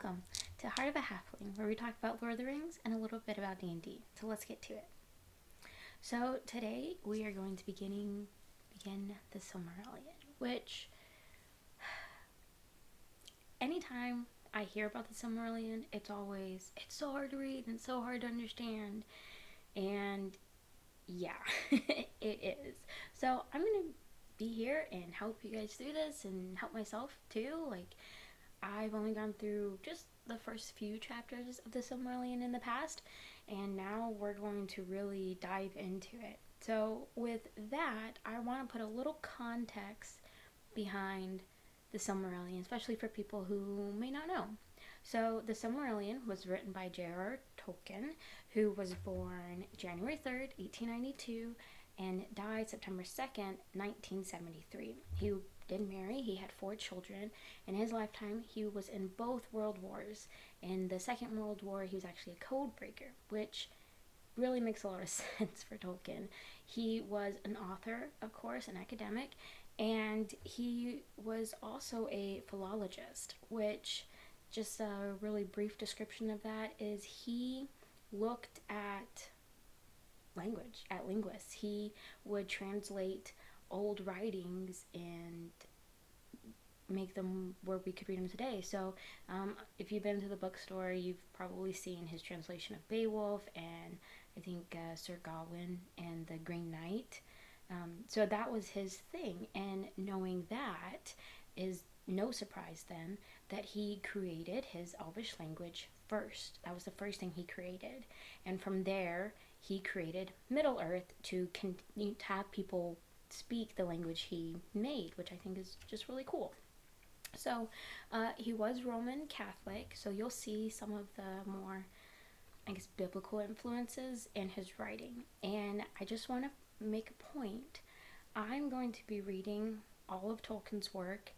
Welcome to Heart of a Halfling, where we talk about Lord of the Rings and a little bit about D&D. So let's get to it. So today we are going to begin the Silmarillion, which anytime I hear about the Silmarillion, it's so hard to read and so hard to understand. And yeah, it is. So I'm going to be here and help you guys through this and help myself too. I've only gone through just the first few chapters of the Silmarillion in the past, and now we're going to really dive into it. So with that, I want to put a little context behind the Silmarillion, especially for people who may not know. So the Silmarillion was written by J.R.R. Tolkien, who was born January 3rd, 1892, and died September 2nd, 1973. He did marry. He had 4 children. In his lifetime, he was in both world wars. In the Second World War, he was actually a code breaker, which really makes a lot of sense for Tolkien. He was an author, of course, an academic, and he was also a philologist, which, just a really brief description of that, is he looked at language, at linguists. He would translate old writings and make them where we could read them today. So if you've been to the bookstore, you've probably seen his translation of Beowulf and I think Sir Gawain and the Green Knight. So that was his thing, and knowing that is no surprise then that he created his Elvish language first. That was the first thing he created, and from there he created Middle Earth to have people speak the language he made, which I think is just really cool. So he was Roman Catholic, so you'll see some of the more, biblical influences in his writing. And I just want to make a point. I'm going to be reading all of Tolkien's work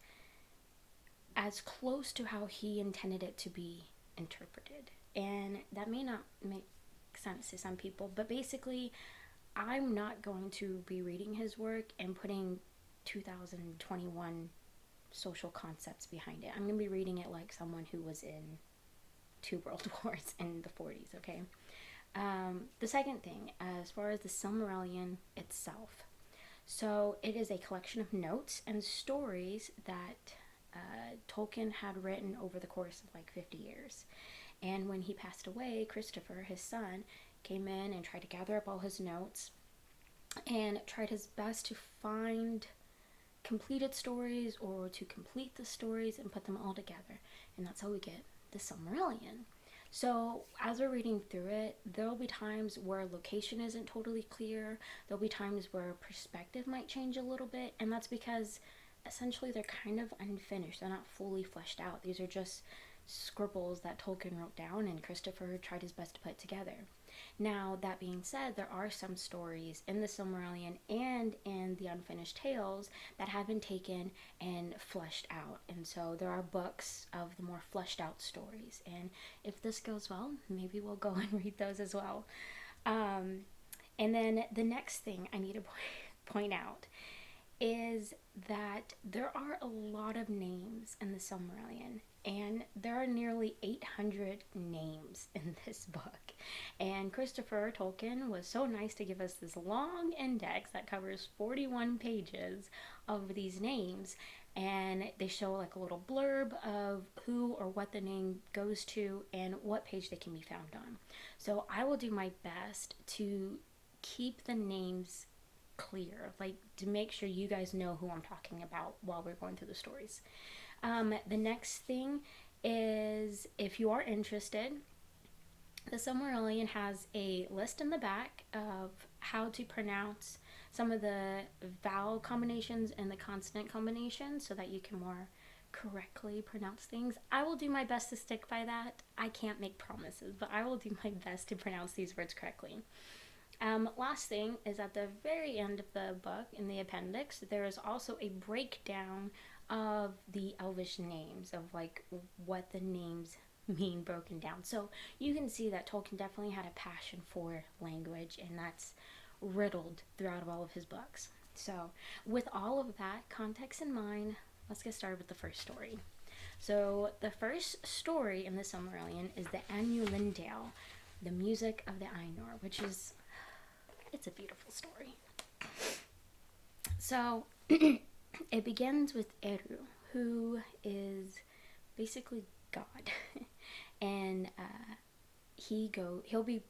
as close to how he intended it to be interpreted. And that may not make sense to some people, but basically I'm not going to be reading his work and putting 2021 social concepts behind it. I'm going to be reading it like someone who was in 2 world wars in the 40s, okay? The second thing, as far as the Silmarillion itself, so it is a collection of notes and stories that Tolkien had written over the course of 50 years. And when he passed away, Christopher, his son, came in and tried to gather up all his notes and tried his best to find completed stories or to complete the stories and put them all together. And that's how we get the Silmarillion. So as we're reading through it, there'll be times where location isn't totally clear. There'll be times where perspective might change a little bit, and that's because essentially they're kind of unfinished. They're not fully fleshed out. These are just scribbles that Tolkien wrote down and Christopher tried his best to put together. Now, that being said, there are some stories in the Silmarillion and in the Unfinished Tales that have been taken and fleshed out. And so there are books of the more fleshed out stories. And if this goes well, maybe we'll go and read those as well. And then the next thing I need to point out is that there are a lot of names in the Silmarillion, and there are nearly 800 names in this book. And Christopher Tolkien was so nice to give us this long index that covers 41 pages of these names, and they show a little blurb of who or what the name goes to and what page they can be found on. So I will do my best to keep the names clear, to make sure you guys know who I'm talking about while we're going through the stories. The next thing is, if you are interested, the Silmarillion has a list in the back of how to pronounce some of the vowel combinations and the consonant combinations so that you can more correctly pronounce things. I will do my best to stick by that. I can't make promises, but I will do my best to pronounce these words correctly. Last thing is, at the very end of the book, in the appendix, there is also a breakdown of the Elvish names, of what the names mean broken down. So you can see that Tolkien definitely had a passion for language, and that's riddled throughout all of his books. So with all of that context in mind, let's get started with the first story. So the first story in the Silmarillion is the Ainulindalë, the music of the Ainur, which is, it's a beautiful story. So it begins with Eru, who is basically God, and he'll be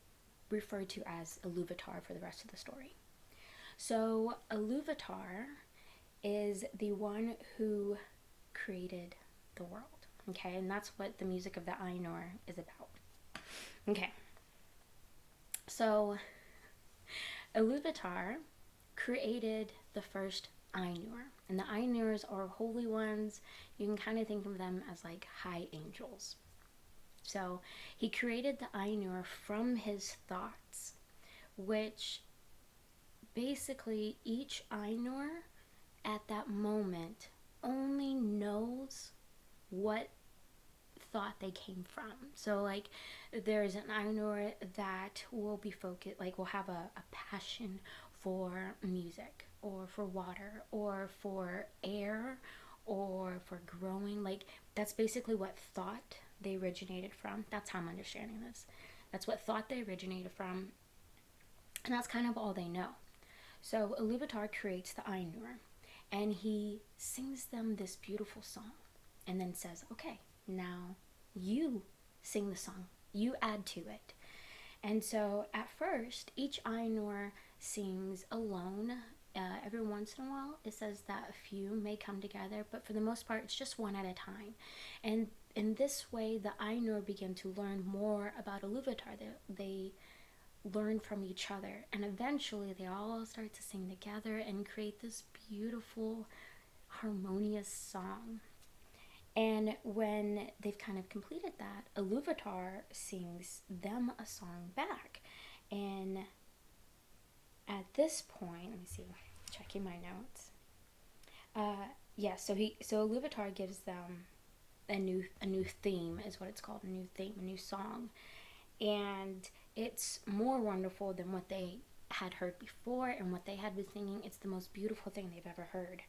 referred to as Iluvatar for the rest of the story. So Iluvatar is the one who created the world, okay, and that's what the music of the Ainur is about. Okay, so Iluvatar created the first Ainur, and the Ainurs are holy ones. You can kind of think of them as like high angels. So he created the Ainur from his thoughts, which basically each Ainur at that moment only knows what thought they came from. So like there's an Ainur that will be focused, like will have a passion for music or for water or for air or for growing. Like that's basically what thought they originated from. That's how I'm understanding this. That's what thought they originated from, and that's kind of all they know. So Iluvatar creates the Ainur, and he sings them this beautiful song, and then says, okay, now you sing the song, you add to it. And so at first, each Ainur sings alone. Every once in a while, it says that a few may come together, but for the most part, it's just one at a time. And in this way, the Ainur begin to learn more about Iluvatar. They learn from each other, and eventually they all start to sing together and create this beautiful, harmonious song. And when they've kind of completed that, Iluvatar sings them a song back. And at this point, let me see, checking my notes. So Iluvatar gives them a new theme, is what it's called, a new theme, a new song, and it's more wonderful than what they had heard before and what they had been singing. It's the most beautiful thing they've ever heard.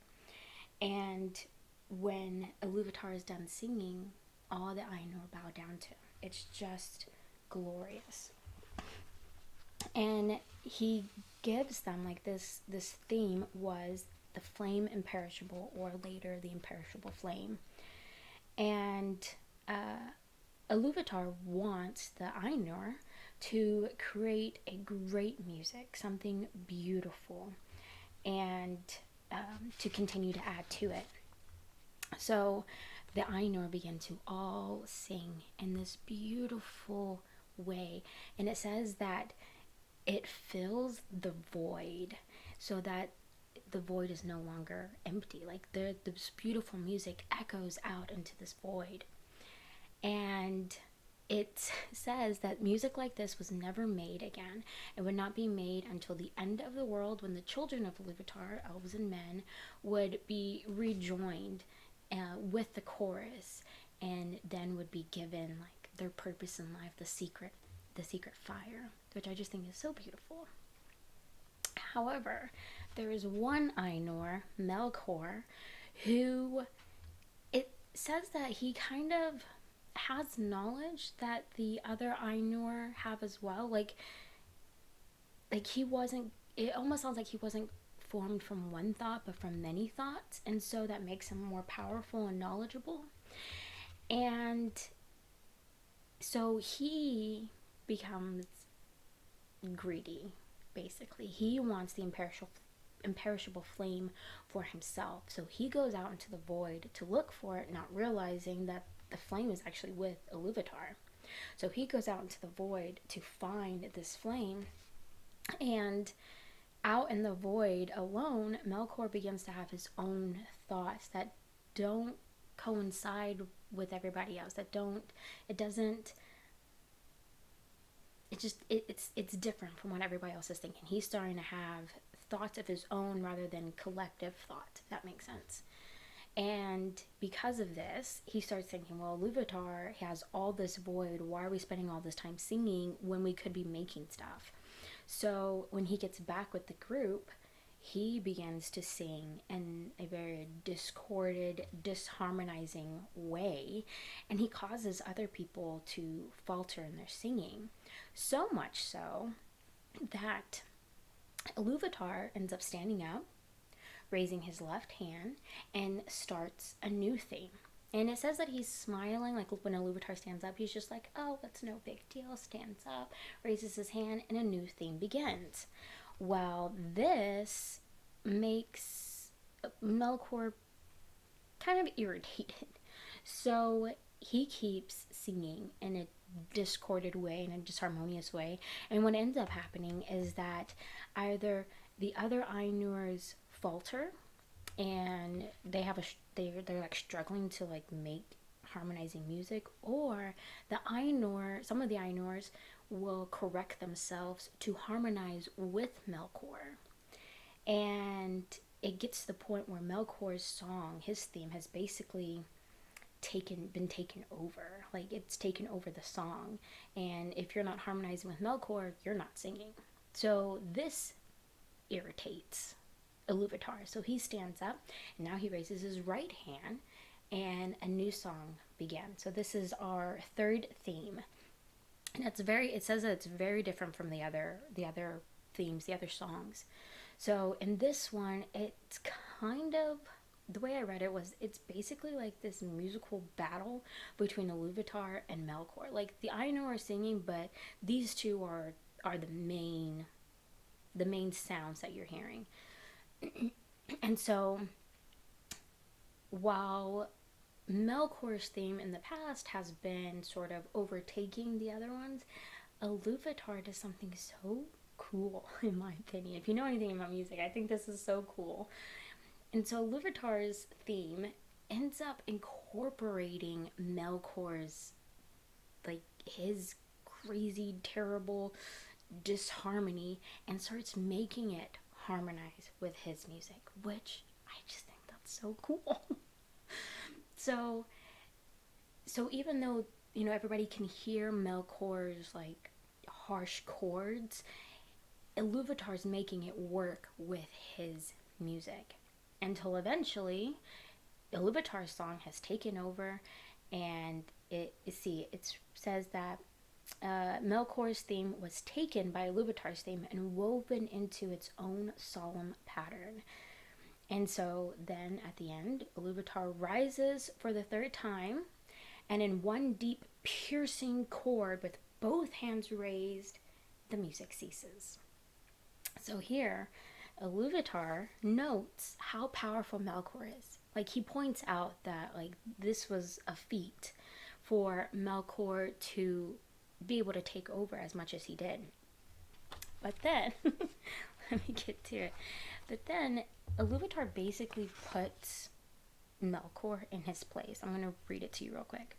And when Iluvatar is done singing, all the Ainur bow down to. It's just glorious. And he gives them like this theme was the flame imperishable, or later the imperishable flame. And Iluvatar wants the Ainur to create a great music, something beautiful, and to continue to add to it. So the Ainur begin to all sing in this beautiful way, and it says that it fills the void, so that the void is no longer empty. Like this beautiful music echoes out into this void. And it says that music like this was never made again. It would not be made until the end of the world, when the children of Iluvatar, elves and men, would be rejoined with the chorus, and then would be given like their purpose in life, the secret fire, which I just think is so beautiful. However, there is one Ainur, Melkor, who it says that he kind of has knowledge that the other Ainur have as well. Like he wasn't, it almost sounds like he wasn't formed from one thought, but from many thoughts, and so that makes him more powerful and knowledgeable. And so he becomes greedy, basically. He wants the imperishable flame for himself. So he goes out into the void to look for it, not realizing that the flame is actually with Iluvatar. So he goes out into the void to find this flame, and out in the void alone, Melkor begins to have his own thoughts that don't coincide with everybody else. It's different from what everybody else is thinking. He's starting to have thoughts of his own rather than collective thought, if that makes sense. And because of this, he starts thinking, well, Iluvatar has all this void. Why are we spending all this time singing when we could be making stuff? So when he gets back with the group, he begins to sing in a very discorded, disharmonizing way, and he causes other people to falter in their singing. So much so that Iluvatar ends up standing up, raising his left hand, and starts a new theme. And it says that he's smiling, like when Iluvatar stands up, he's just like, oh, that's no big deal, stands up, raises his hand, and a new theme begins. Well, this makes Melkor kind of irritated. So he keeps singing in a discorded way, in a disharmonious way. And what ends up happening is that either the other Ainurs falter and they have they're like struggling to like make harmonizing music, or some of the Ainurs will correct themselves to harmonize with Melkor. And it gets to the point where Melkor's song, his theme, has basically been taken over. Like, it's taken over the song. And if you're not harmonizing with Melkor, you're not singing. So this irritates Iluvatar. So he stands up, and now he raises his right hand, and a new song begins. So this is our third theme. And it says that it's very different from the other themes, the other songs. So in this one, it's kind of, the way I read it was, it's basically like this musical battle between Iluvatar and Melkor. Like, the Ainur are singing, but these two are the main sounds that you're hearing. And so, while Melkor's theme in the past has been sort of overtaking the other ones, Iluvatar does something so cool, in my opinion. If you know anything about music, I think this is so cool. And so Iluvatar's theme ends up incorporating Melkor's, like, his crazy, terrible disharmony, and starts making it harmonize with his music, which I just think that's so cool. So even though, everybody can hear Melkor's like harsh chords, Iluvatar's making it work with his music, until eventually Iluvatar's song has taken over. And it says that Melkor's theme was taken by Iluvatar's theme and woven into its own solemn pattern. And so then at the end, Iluvatar rises for the third time, and in one deep, piercing chord with both hands raised, the music ceases. So here, Iluvatar notes how powerful Melkor is. Like, he points out that, like, this was a feat for Melkor to be able to take over as much as he did. But then, let me get to it. But then, Iluvatar basically puts Melkor in his place. I'm going to read it to you real quick.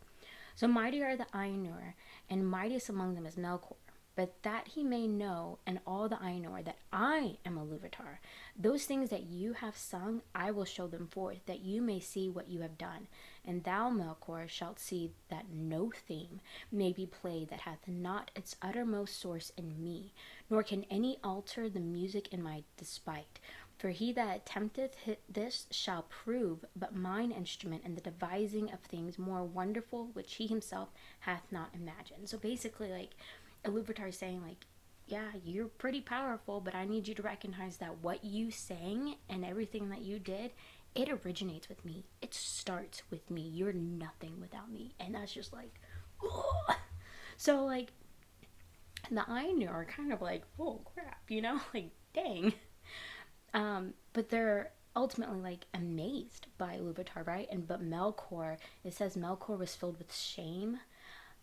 So mighty are the Ainur, and mightiest among them is Melkor. But that he may know, and all the Ainur, that I am Iluvatar. Those things that you have sung, I will show them forth, that you may see what you have done. And thou, Melkor, shalt see that no theme may be played that hath not its uttermost source in me, nor can any alter the music in my despite. For he that attempteth this shall prove but mine instrument in the devising of things more wonderful, which he himself hath not imagined. So basically, like, Iluvatar is saying, like, yeah, you're pretty powerful, but I need you to recognize that what you sang and everything that you did, it originates with me. It starts with me. You're nothing without me. And that's just like, ugh. So, like, the Ainur are kind of like, oh crap, like, dang. But they're ultimately, like, amazed by Iluvatar, right? But Melkor, it says Melkor was filled with shame,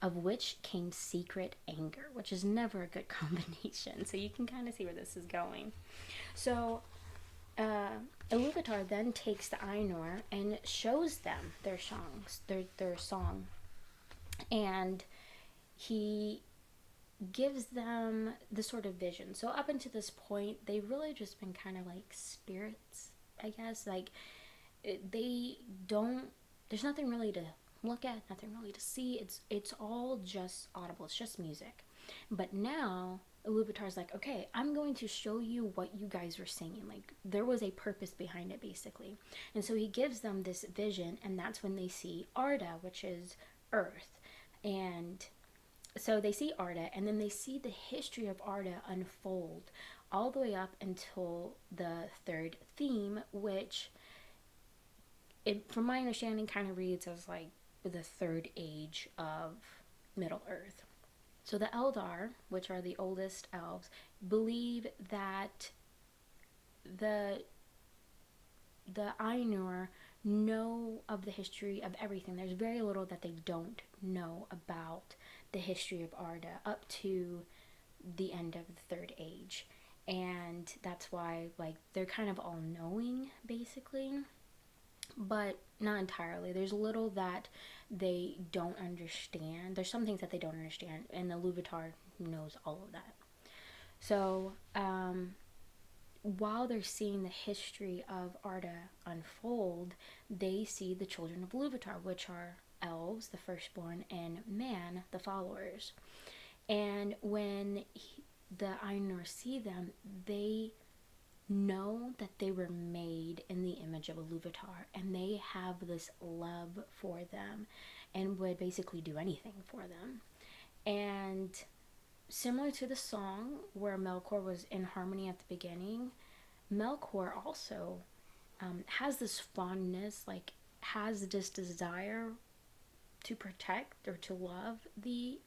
of which came secret anger, which is never a good combination. So you can kind of see where this is going. So Iluvatar then takes the Ainur and shows them their songs, their song, and he gives them the sort of vision. So up until this point, they've really just been kind of like spirits, I guess. Like, there's nothing really to look at, nothing really to see. It's all just audible. It's just music. But now Iluvatar's like, okay, I'm going to show you what you guys were singing. Like, there was a purpose behind it, basically. And so he gives them this vision, and that's when they see Arda, which is Earth. And so they see Arda, and then they see the history of Arda unfold all the way up until the third theme, which, from my understanding, kind of reads as like the third age of Middle Earth. So the Eldar, which are the oldest elves, believe that the Ainur know of the history of everything. There's very little that they don't know about the history of Arda up to the end of the third age. And that's why, like, they're kind of all knowing, basically, but not entirely. There's little that they don't understand. There's some things that they don't understand, and the Iluvatar knows all of that. So, while they're seeing the history of Arda unfold, they see the children of Iluvatar, which are elves, the firstborn, and man, the followers. And when the Ainur see them, they know that they were made in the image of Iluvatar, and they have this love for them and would basically do anything for them. And similar to the song where Melkor was in harmony at the beginning, Melkor also has this fondness, like, has this desire to protect or to love the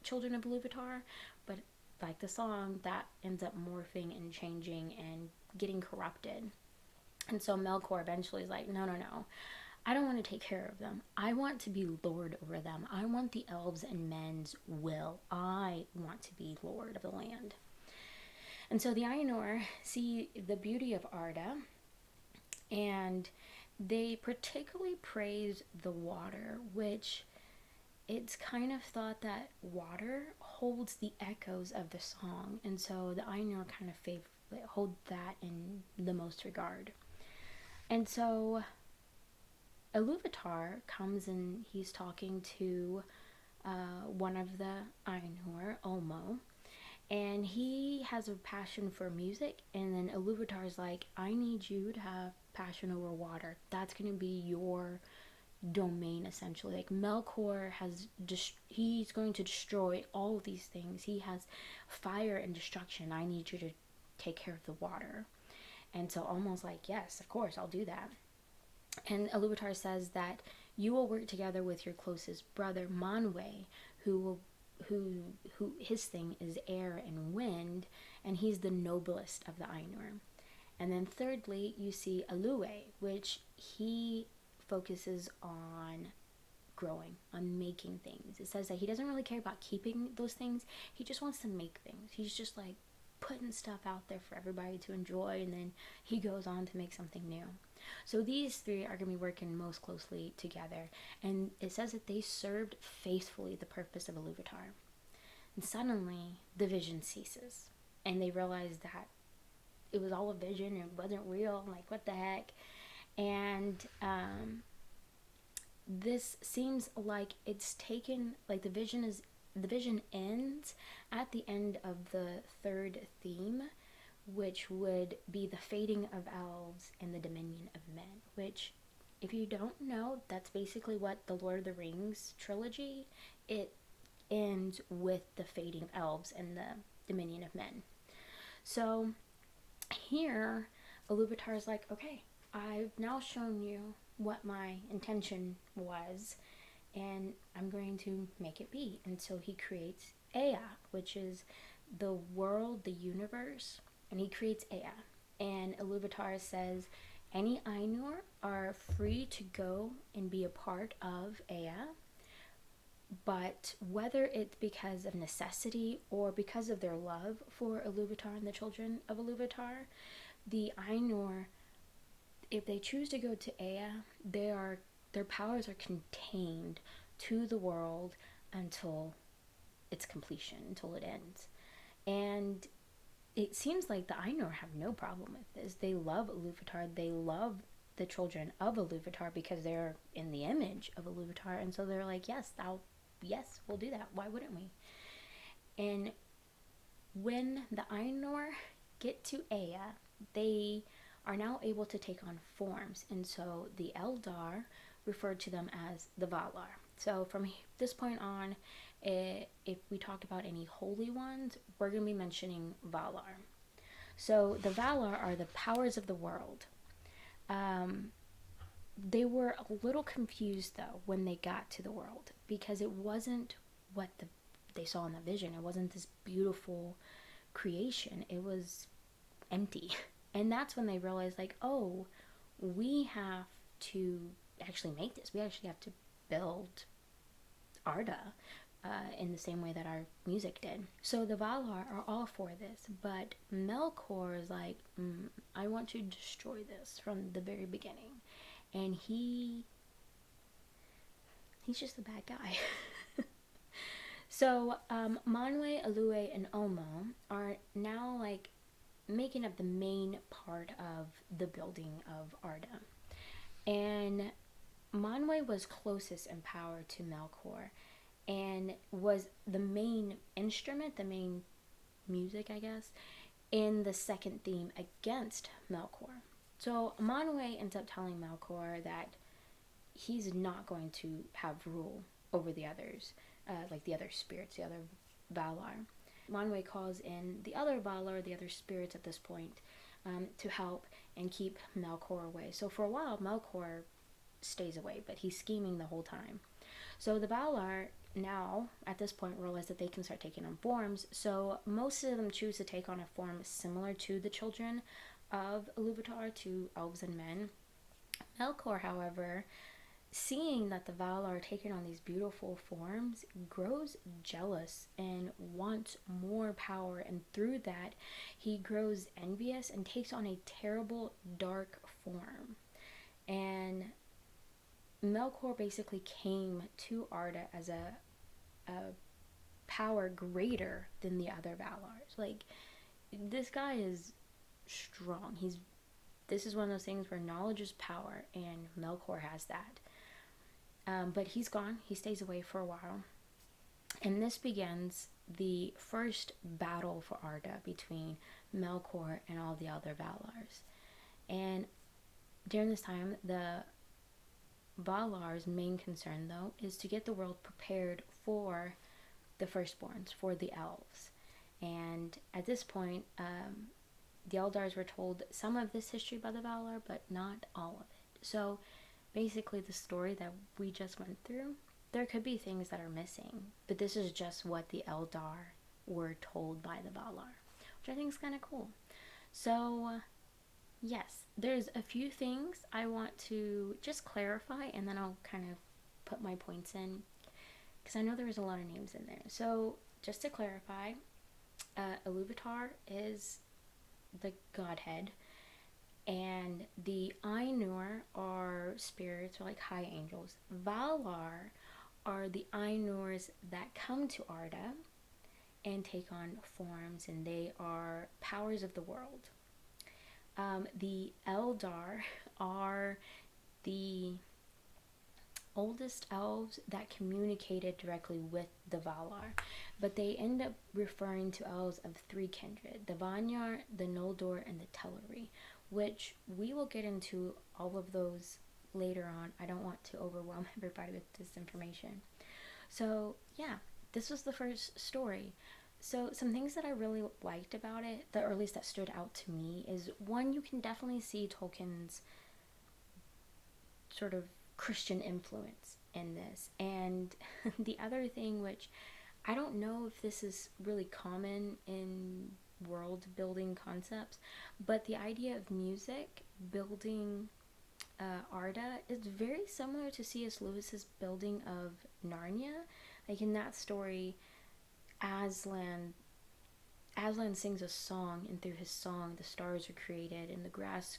children of Iluvatar, but like the song, that ends up morphing and changing and getting corrupted. And so Melkor eventually is like, no, I don't want to take care of them. I want to be lord over them. I want the elves and men's will. I want to be lord of the land. And so the Ainur see the beauty of Arda, and they particularly praise the water, which it's kind of thought that water holds the echoes of the song, and so the Ainur kind of hold that in the most regard. And so Iluvatar comes and he's talking to one of the Ainur, Olmo, and he has a passion for music. And then Iluvatar's like, I need you to have passion over water. That's going to be your domain, essentially. Like, Melkor he's going to destroy all of these things. He has fire and destruction. I need you to take care of the water. And so almost like, yes, of course, I'll do that. And Iluvatar says that you will work together with your closest brother Manwe, who his thing is air and wind, and he's the noblest of the Ainur. And then thirdly, you see Alue, which he focuses on growing, on making things. It says that he doesn't really care about keeping those things. He just wants to make things. He's just like putting stuff out there for everybody to enjoy, and then he goes on to make something new. So these three are going to be working most closely together, and it says that they served faithfully the purpose of Iluvatar. And suddenly the vision ceases, and they realize that it was all a vision, it wasn't real. Like, what the heck? And this seems like it's taken, like, the vision ends at the end of the third theme, which would be the fading of elves and the dominion of men, which, if you don't know, that's basically what the Lord of the Rings trilogy, it ends with the fading of elves and the dominion of men. So here Iluvatar is like, okay, I've now shown you what my intention was, and I'm going to make it be. And so he creates Ea, which is the world, the universe, and he creates Ea. And Iluvatar says any Ainur are free to go and be a part of Ea, but whether it's because of necessity or because of their love for Iluvatar and the children of Iluvatar, the Ainur, if they choose to go to Ea, their powers are contained to the world until its completion, until it ends. And it seems like the Ainur have no problem with this. They love Iluvatar. They love the children of Iluvatar because they're in the image of Iluvatar, and so they're like, yes, we'll do that. Why wouldn't we? And when the Ainur get to Ea, they are now able to take on forms, and so the Eldar referred to them as the Valar. So from this point on, if we talk about any holy ones, we're going to be mentioning Valar. So the Valar are the powers of the world. They were a little confused though when they got to the world, because it wasn't what they saw in the vision. It wasn't this beautiful creation. It was empty. And that's when they realized, like, oh, we have to actually make this. We actually have to build Arda in the same way that our music did. So the Valar are all for this, but Melkor is like, I want to destroy this from the very beginning. And he's just a bad guy. So Manwë, Alue, and Omo are now like making up the main part of the building of Arda. And Manwë was closest in power to Melkor and was the main instrument, the main music, I guess, in the second theme against Melkor. So Manwë ends up telling Melkor that he's not going to have rule over the others, like the other spirits, the other Valar. Manwë calls in the other Valar, the other spirits at this point, to help and keep Melkor away. So for a while, Melkor stays away, but he's scheming the whole time. So the Valar now, at this point, realize that they can start taking on forms. So most of them choose to take on a form similar to the children of Ilúvatar, to elves and men. Melkor, however, seeing that the Valar are taking on these beautiful forms, grows jealous and wants more power, and through that he grows envious and takes on a terrible dark form. And Melkor basically came to Arda as a power greater than the other Valars. Like, this guy is strong. This is one of those things where knowledge is power, and Melkor has that. But he's gone. He stays away for a while. And this begins the first battle for Arda between Melkor and all the other Valars. And during this time, the Valar's main concern, though, is to get the world prepared for the firstborns, for the elves. And at this point, the Eldars were told some of this history by the Valar, but not all of it. So basically the story that we just went through, there could be things that are missing, but this is just what the Eldar were told by the Valar, which I think is kind of cool. So yes, there's a few things I want to just clarify, and then I'll kind of put my points in, because I know there's a lot of names in there. So just to clarify, Ilúvatar is the godhead, and the Ainur are spirits, or like high angels. Valar are the Ainurs that come to Arda and take on forms, and they are powers of the world. The Eldar are the oldest elves that communicated directly with the Valar, but they end up referring to elves of three kindred: the Vanyar, the Noldor, and the Teleri, which we will get into all of those later on. I don't want to overwhelm everybody with this information. So yeah, this was the first story. So some things that I really liked about it, or at least that stood out to me, is one, you can definitely see Tolkien's sort of Christian influence in this. And the other thing, which I don't know if this is really common in world building concepts, but the idea of music building Arda is very similar to C.S. Lewis's building of Narnia. Like in that story, Aslan sings a song, and through his song the stars are created and the grass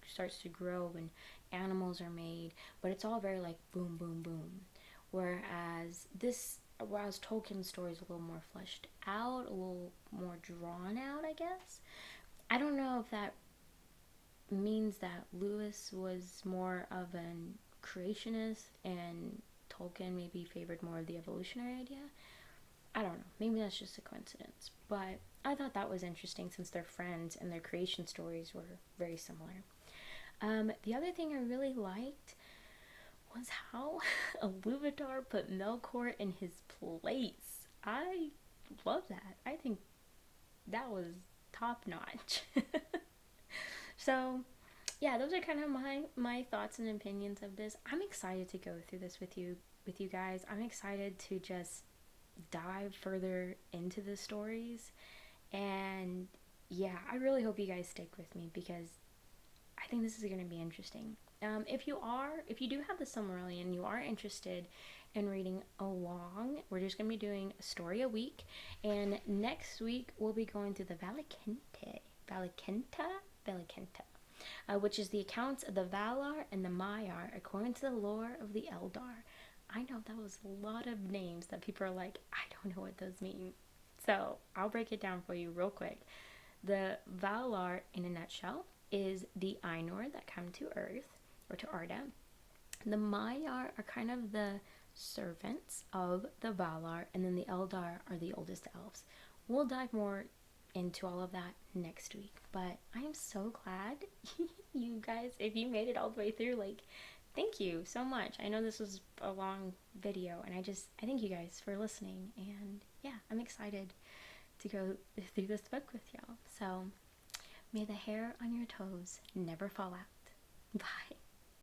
starts to grow and animals are made, but it's all very like boom boom boom, whereas Tolkien's story is a little more fleshed out, a little more drawn out, I guess. I don't know if that means that Lewis was more of an creationist and Tolkien maybe favored more of the evolutionary idea. I don't know. Maybe that's just a coincidence. But I thought that was interesting since they're friends and their creation stories were very similar. The other thing I really liked was how Iluvatar put Melkor in his place. I love that. I think that was top notch. So, yeah, those are kind of my thoughts and opinions of this. I'm excited to go through this with you guys. I'm excited to just dive further into the stories, and yeah, I really hope you guys stick with me because I think this is going to be interesting. If you do have the Silmarillion, you are interested in reading along, we're just going to be doing a story a week. And next week, we'll be going through the Valicenta, which is the accounts of the Valar and the Maiar according to the lore of the Eldar. I know that was a lot of names that people are like, I don't know what those mean. So I'll break it down for you real quick. The Valar, in a nutshell, is the Ainur that come to Earth, or to Arda. The Maiar are kind of the servants of the Valar, and then the Eldar are the oldest elves. We'll dive more into all of that next week, but I am so glad you guys, if you made it all the way through, like, thank you so much. I know this was a long video, and I thank you guys for listening, and yeah, I'm excited to go through this book with y'all. So may the hair on your toes never fall out. Bye.